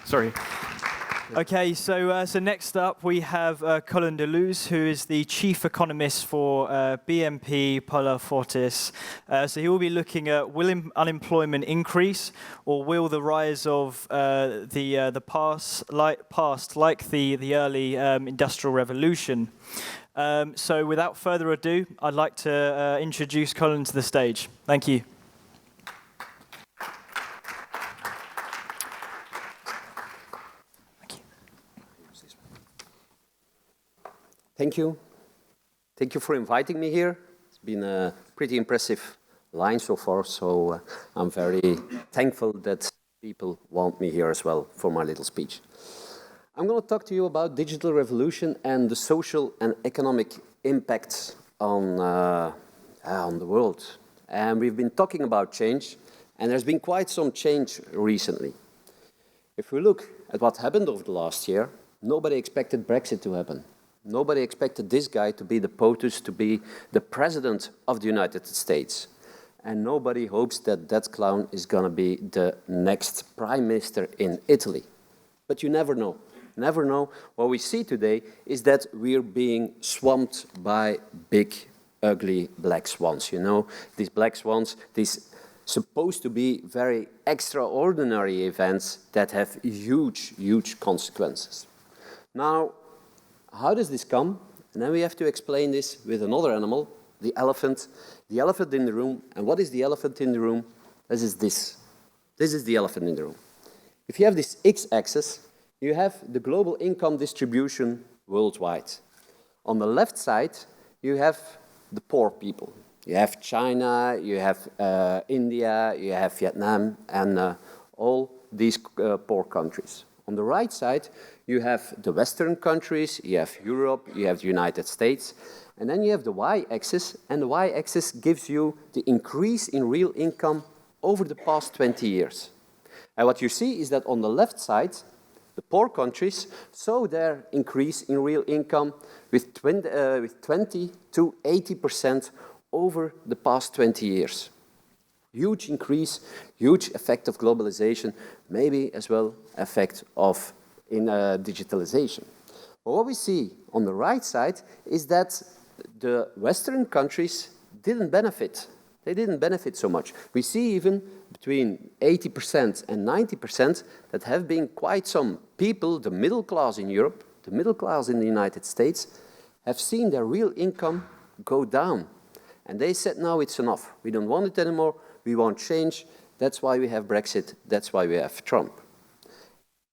Sorry. Okay, so next up we have Koen de Leus, who is the chief economist for BNP Paribas Fortis. So he will be looking at will unemployment increase, or will the rise of the past, like the early industrial revolution? So without further ado, I'd like to introduce Koen to the stage. Thank you. Thank you. Thank you for inviting me here. It's been a pretty impressive line so far, so I'm very thankful that people want me here as well for my little speech. I'm going to talk to you about digital revolution and the social and economic impacts on the world. And we've been talking about change, and there's been quite some change recently. If we look at what happened over the last year, nobody expected Brexit to happen. Nobody expected this guy to be the POTUS, to be the president of the United States. And nobody hopes that that clown is going to be the next prime minister in Italy. But you never know. Never know. What we see today is that we're being swamped by big, ugly black swans. You know, these black swans, these supposed to be very extraordinary events that have huge, huge consequences. Now, how does this come? And then we have to explain this with another animal, the elephant. The elephant in the room. And what is the elephant in the room? This is this. This is the elephant in the room. If you have this x-axis, you have the global income distribution worldwide. On the left side, you have the poor people. You have China, you have India, you have Vietnam, and all these poor countries. On the right side, you have the Western countries, you have Europe, you have the United States, and then you have the y-axis, and the y-axis gives you the increase in real income over the past 20 years. And what you see is that on the left side, the poor countries saw their increase in real income with 20 to 80% over the past 20 years. Huge increase, huge effect of globalization, maybe as well effect of digitalization. But what we see on the right side is that the Western countries didn't benefit. They didn't benefit so much. We see even between 80% and 90% that have been quite some people, the middle class in Europe, the middle class in the United States, have seen their real income go down. And they said, no, it's enough. We don't want it anymore. We want change. That's why we have Brexit. That's why we have Trump.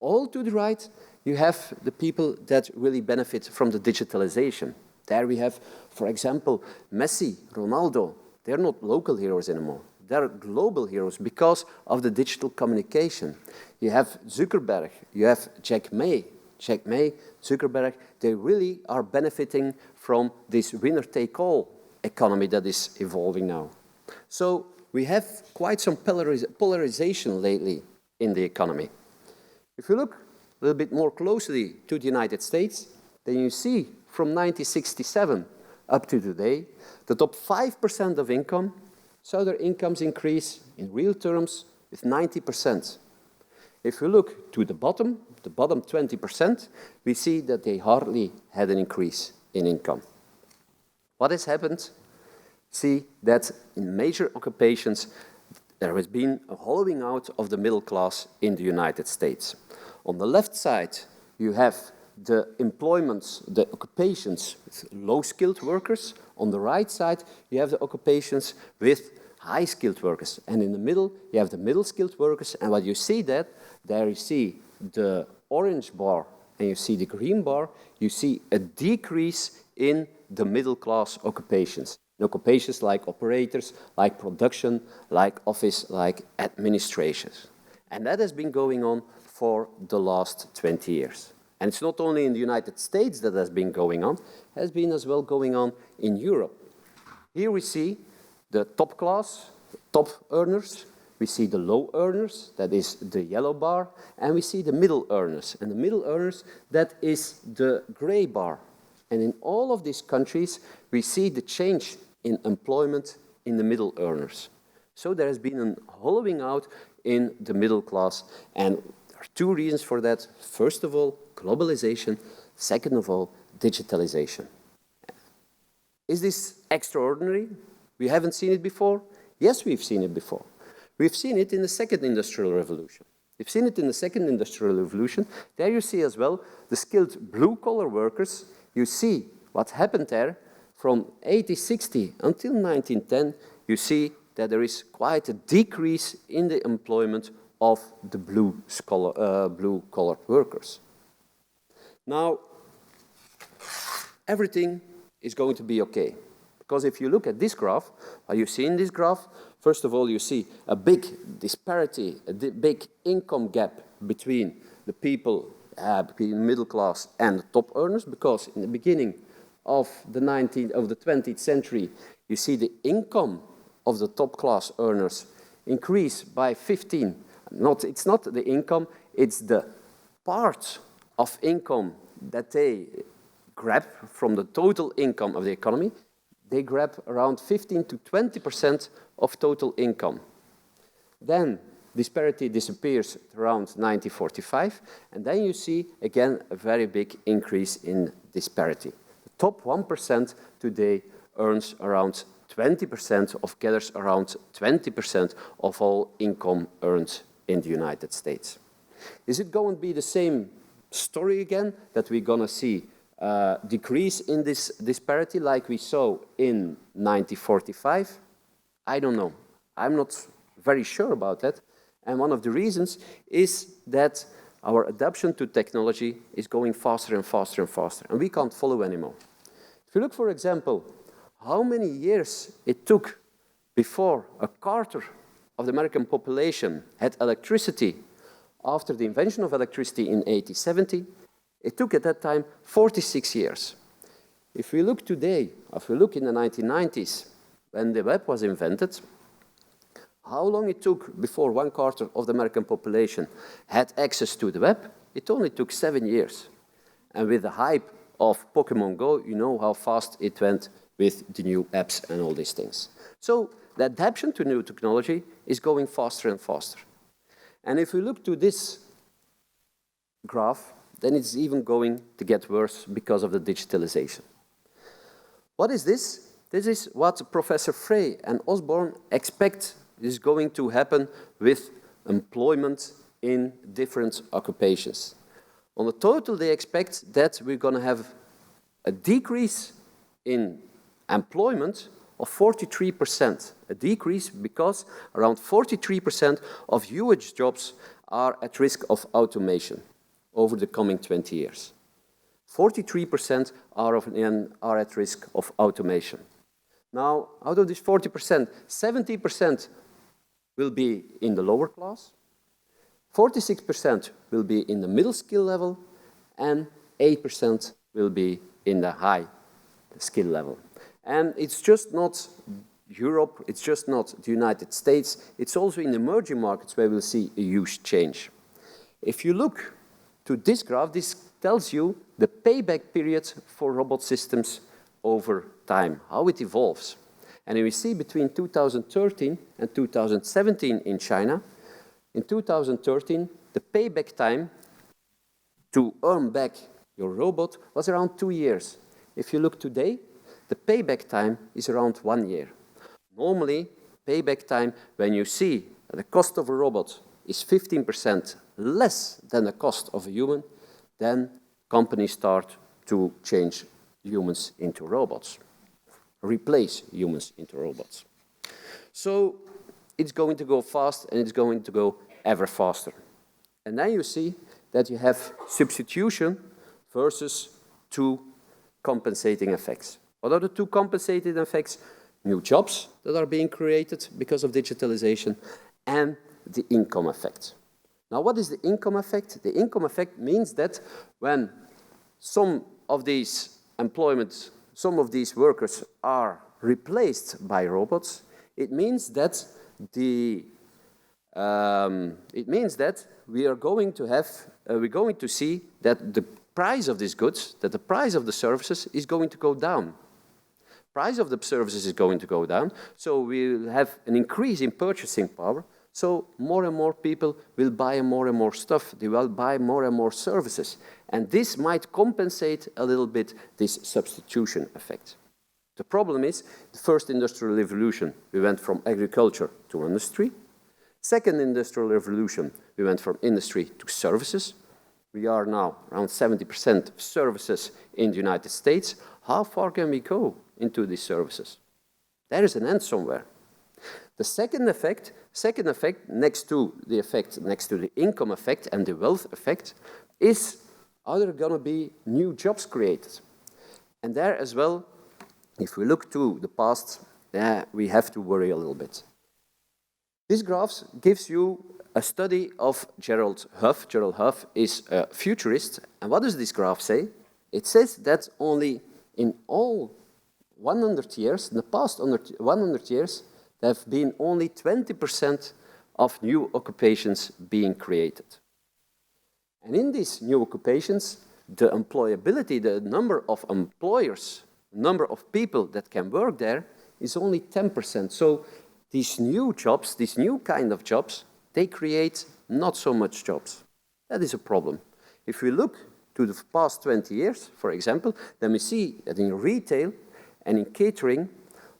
All to the right, you have the people that really benefit from the digitalization. There we have, for example, Messi, Ronaldo. They're not local heroes anymore. They're global heroes because of the digital communication. You have Zuckerberg. You have Jack Ma, Zuckerberg. They really are benefiting from this winner-take-all economy that is evolving now. So we have quite some polarization lately in the economy. If you look a little bit more closely to the United States, then you see from 1967 up to today, the top 5% of income saw their incomes increase in real terms with 90%. If we look to the bottom 20%, we see that they hardly had an increase in income. What has happened? See that in major occupations, there has been a hollowing out of the middle class in the United States. On the left side, you have the employments, the occupations with low-skilled workers. On the right side, you have the occupations with high-skilled workers. And in the middle, you have the middle-skilled workers. And what you see there you see the orange bar and you see the green bar. You see a decrease in the middle-class occupations. Occupations like operators, like production, like office, like administration. And that has been going on for the last 20 years. And it's not only in the United States that has been going on, it has been as well going on in Europe. Here we see the top class, top earners. We see the low earners, that is the yellow bar, and we see the middle earners. And the middle earners, that is the gray bar. And in all of these countries, we see the change in employment in the middle earners. So there has been a hollowing out in the middle class, and There are two reasons for that. First of all, globalization. Second of all, digitalization. Is this extraordinary? We haven't seen it before? Yes, we've seen it before. We've seen it in the second industrial revolution. We've seen it in the second industrial revolution. There you see as well the skilled blue-collar workers. You see what happened there from 1860 until 1910. You see that there is quite a decrease in the employment of the blue-collar workers. Now, everything is going to be okay. Because if you look at this graph, what you see in this graph, first of all, you see a big disparity, a big income gap between the people, between middle class and the top earners, because in the beginning of the 20th century, you see the income of the top class earners increase by 15. It's not the income, it's the part of income that they grab from the total income of the economy. They grab around 15 to 20% of total income. Then disparity disappears around 1945, and then you see again a very big increase in disparity. The top 1% today earns around 20%, gathers around 20% of all income earned in the United States. Is it going to be the same story again, that we're going to see decrease in this disparity like we saw in 1945? I don't know. I'm not very sure about that. And one of the reasons is that our adoption to technology is going faster and faster and faster, and we can't follow anymore. If you look, for example, how many years it took before a quarter of the American population had electricity after the invention of electricity in 1870, it took at that time 46 years. If we look today, if we look in the 1990s, when the web was invented, how long it took before one quarter of the American population had access to the web? It only took 7 years. And with the hype of Pokemon Go, you know how fast it went with the new apps and all these things. So the adaptation to new technology is going faster and faster. And if we look to this graph, then it's even going to get worse because of the digitalization. What is this? This is what Professor Frey and Osborne expect is going to happen with employment in different occupations. On the total, they expect that we're going to have a decrease in employment of 43%. A decrease because around 43% of huge jobs are at risk of automation over the coming 20 years. 43% are at risk of automation. Now, out of this 40%, 70% will be in the lower class, 46% will be in the middle skill level, and 8% will be in the high skill level. And it's just not Europe, it's just not the United States, it's also in emerging markets where we'll see a huge change. If you look to this graph, this tells you the payback period for robot systems over time, how it evolves. And we see between 2013 and 2017 in China, in 2013, the payback time to earn back your robot was around 2 years. If you look today, the payback time is around 1 year. Normally, payback time, when you see the cost of a robot is 15% less than the cost of a human, then companies start to change humans into robots, replace humans into robots. So it's going to go fast, and it's going to go ever faster. And then you see that you have substitution versus two compensating effects. What are the two compensating effects? New jobs that are being created because of digitalization, and the income effect. Now, what is the income effect? The income effect means that when some of these workers are replaced by robots, it means that we're going to see that the price of these goods, that the price of the services is going to go down. Price of the services is going to go down, so we'll have an increase in purchasing power, So more and more people will buy more and more stuff. They will buy more and more services. And this might compensate a little bit this substitution effect. The problem is, the first industrial revolution, we went from agriculture to industry. Second industrial revolution, we went from industry to services. We are now around 70% of services in the United States. How far can we go into these services? There is an end somewhere. The second effect next to the income effect and the wealth effect is, are there going to be new jobs created? And there as well, if we look to the past, we have to worry a little bit. This graph gives you a study of Gerald Huff. Gerald Huff is a futurist. And what does this graph say? It says that only in all 100 years, in the past 100 years, there have been only 20% of new occupations being created. And in these new occupations, the employability, the number of employers, number of people that can work there is only 10%. So these new jobs, these new kind of jobs, they create not so much jobs. That is a problem. If we look to the past 20 years, for example, then we see that in retail and in catering,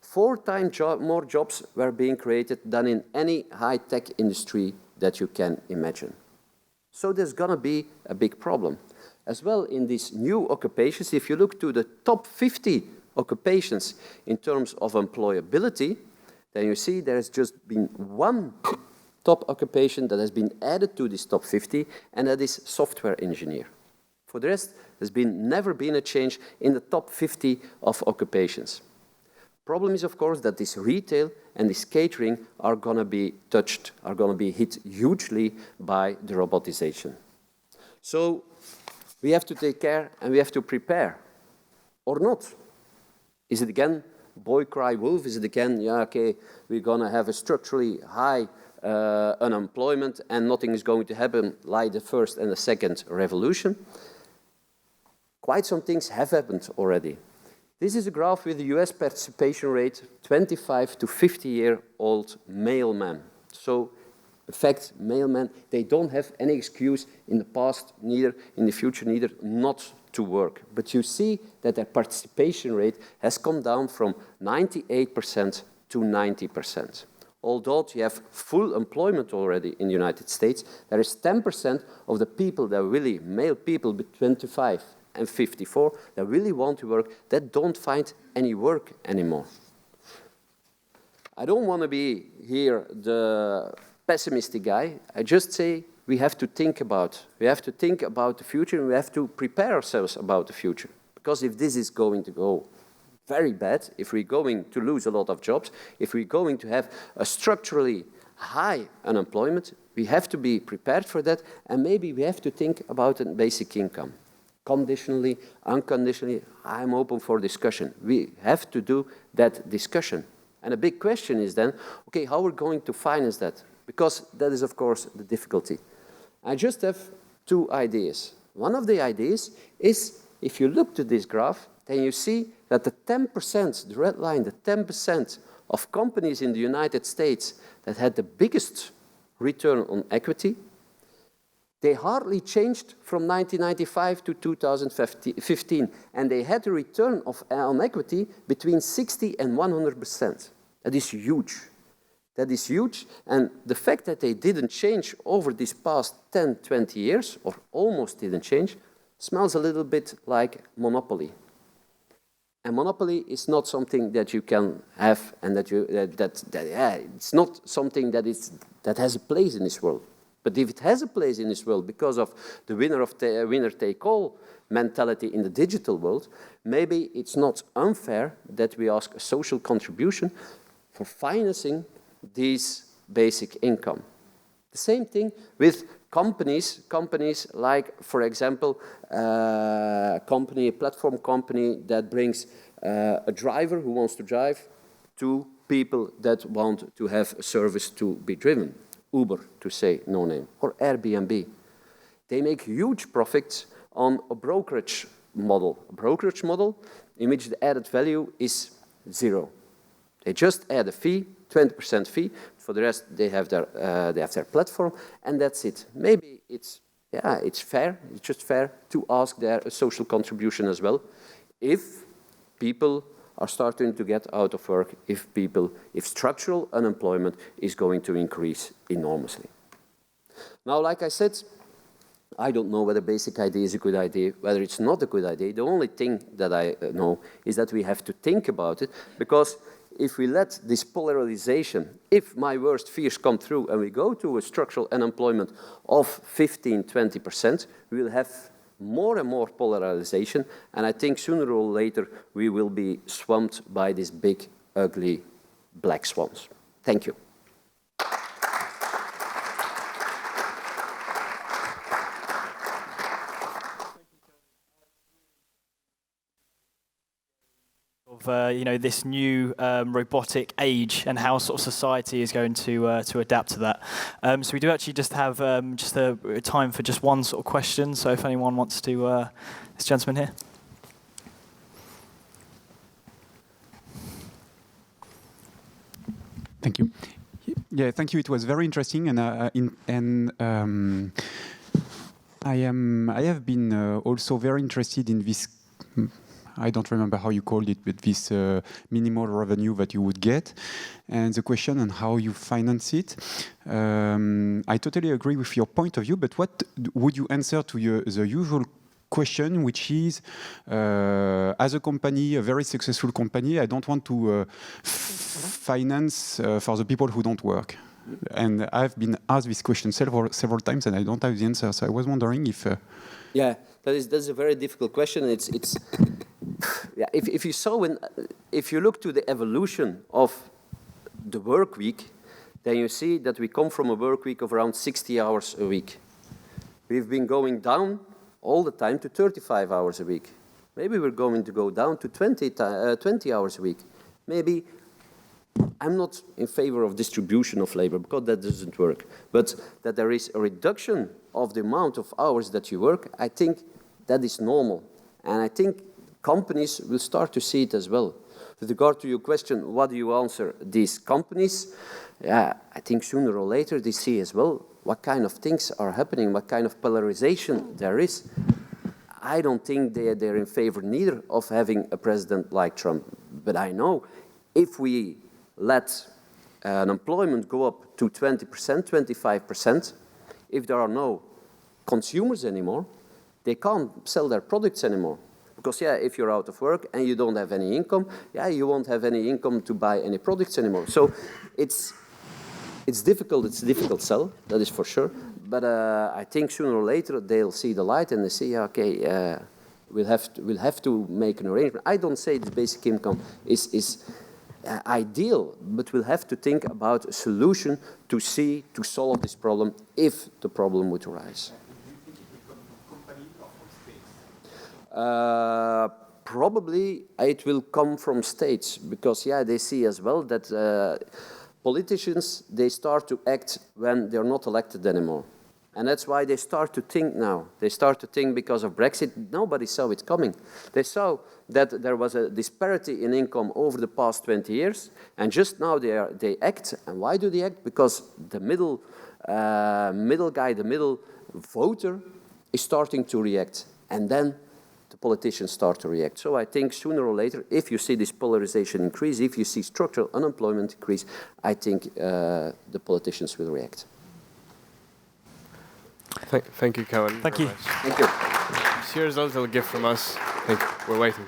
4 times more jobs were being created than in any high-tech industry that you can imagine. So there's going to be a big problem. As well, in these new occupations, if you look to the top 50 occupations in terms of employability, then you see there has just been one top occupation that has been added to this top 50, and that is software engineer. For the rest, there's never been a change in the top 50 of occupations. Problem is, of course, that this retail and this catering are going to be touched, are going to be hit hugely by the robotization. So we have to take care and we have to prepare, or not. Is it again boy cry wolf? Is it again, yeah, okay, we're going to have a structurally high unemployment and nothing is going to happen like the first and the second revolution? Quite some things have happened already. This is a graph with the US participation rate, 25 to 50-year-old male men. So, in fact, male men, they don't have any excuse in the past, neither in the future, neither not to work. But you see that their participation rate has come down from 98% to 90%. Although you have full employment already in the United States, there is 10% of the people that really, male people between 25 and 54, that really want to work, that don't find any work anymore. I don't want to be here the pessimistic guy. I just say we have to think about the future, and we have to prepare ourselves about the future. Because if this is going to go very bad, if we're going to lose a lot of jobs, if we're going to have a structurally high unemployment, we have to be prepared for that, and maybe we have to think about a basic income. Conditionally, unconditionally, I'm open for discussion. We have to do that discussion. And a big question is then, okay, how are we going to finance that? Because that is, of course, the difficulty. I just have 2 ideas. One of the ideas is, if you look to this graph, then you see that the 10%, the red line, the 10% of companies in the United States that had the biggest return on equity, they hardly changed from 1995 to 2015, and they had a return on equity between 60 and 100%. That is huge. That is huge, and the fact that they didn't change over these past 10, 20 years, or almost didn't change, smells a little bit like monopoly. And monopoly is not something that you can have, and it's not something that has a place in this world. But if it has a place in this world because of the winner-take-all mentality in the digital world, maybe it's not unfair that we ask a social contribution for financing these basic income. The same thing with companies like, for example, a platform company that brings a driver who wants to drive to people that want to have a service to be driven. Uber, to say no name, or Airbnb. They make huge profits on a brokerage model. A brokerage model in which the added value is 0. They just add a fee, 20% fee. For the rest, they have their platform, and that's it. Maybe it's fair. It's just fair to ask their social contribution as well, if people are starting to get out of work, if structural unemployment is going to increase enormously. Now, like I said, I don't know whether basic idea is a good idea, whether it's not a good idea. The only thing that I know is that we have to think about it, because if we let this polarization, if my worst fears come true and we go to a structural unemployment of 15, 20%, we will have more and more polarization, and I think sooner or later we will be swamped by these big, ugly black swans. Thank you. Of this new robotic age and how sort of society is going to adapt to that. So we do actually just have just a time for just one sort of question. So if anyone wants to, this gentleman here. Thank you. Yeah, thank you. It was very interesting, and I have been also very interested in this. I don't remember how you called it, but this minimal revenue that you would get, and the question on how you finance it. I totally agree with your point of view, but what would you answer to the usual question, which is, as a company, a very successful company, I don't want to finance for the people who don't work. And I've been asked this question several times, and I don't have the answer. So I was wondering if... Yeah, that's a very difficult question. Yeah, if you look to the evolution of the work week, then you see that we come from a work week of around 60 hours a week. We've been going down all the time to 35 hours a week. Maybe we're going to go down to 20 hours a week. Maybe I'm not in favor of distribution of labor, because that doesn't work. But that there is a reduction of the amount of hours that you work, I think that is normal. And I think companies will start to see it as well. With regard to your question, what do you answer these companies? Yeah, I think sooner or later they see as well what kind of things are happening, what kind of polarization there is. I don't think they're in favor neither of having a president like Trump. But I know if we let unemployment go up to 20%, 25%, if there are no consumers anymore, they can't sell their products anymore. Because, yeah, if you're out of work and you don't have any income, yeah, you won't have any income to buy any products anymore. So it's difficult sell, that is for sure. But I think sooner or later they'll see the light and they see, okay, we'll have to make an arrangement. I don't say the basic income is ideal, but we'll have to think about a solution to solve this problem if the problem would arise. Probably it will come from states, because, yeah, they see as well that politicians, they start to act when they're not elected anymore. And that's why they start to think now. They start to think because of Brexit. Nobody saw it coming. They saw that there was a disparity in income over the past 20 years, and just now they act. And why do they act? Because the middle guy, the middle voter, is starting to react. And then the politicians start to react. So I think sooner or later, if you see this polarization increase, if you see structural unemployment increase, I think the politicians will react. Thank you, Koen. Thank you. Thank you. Here's a little gift from us. We're waiting.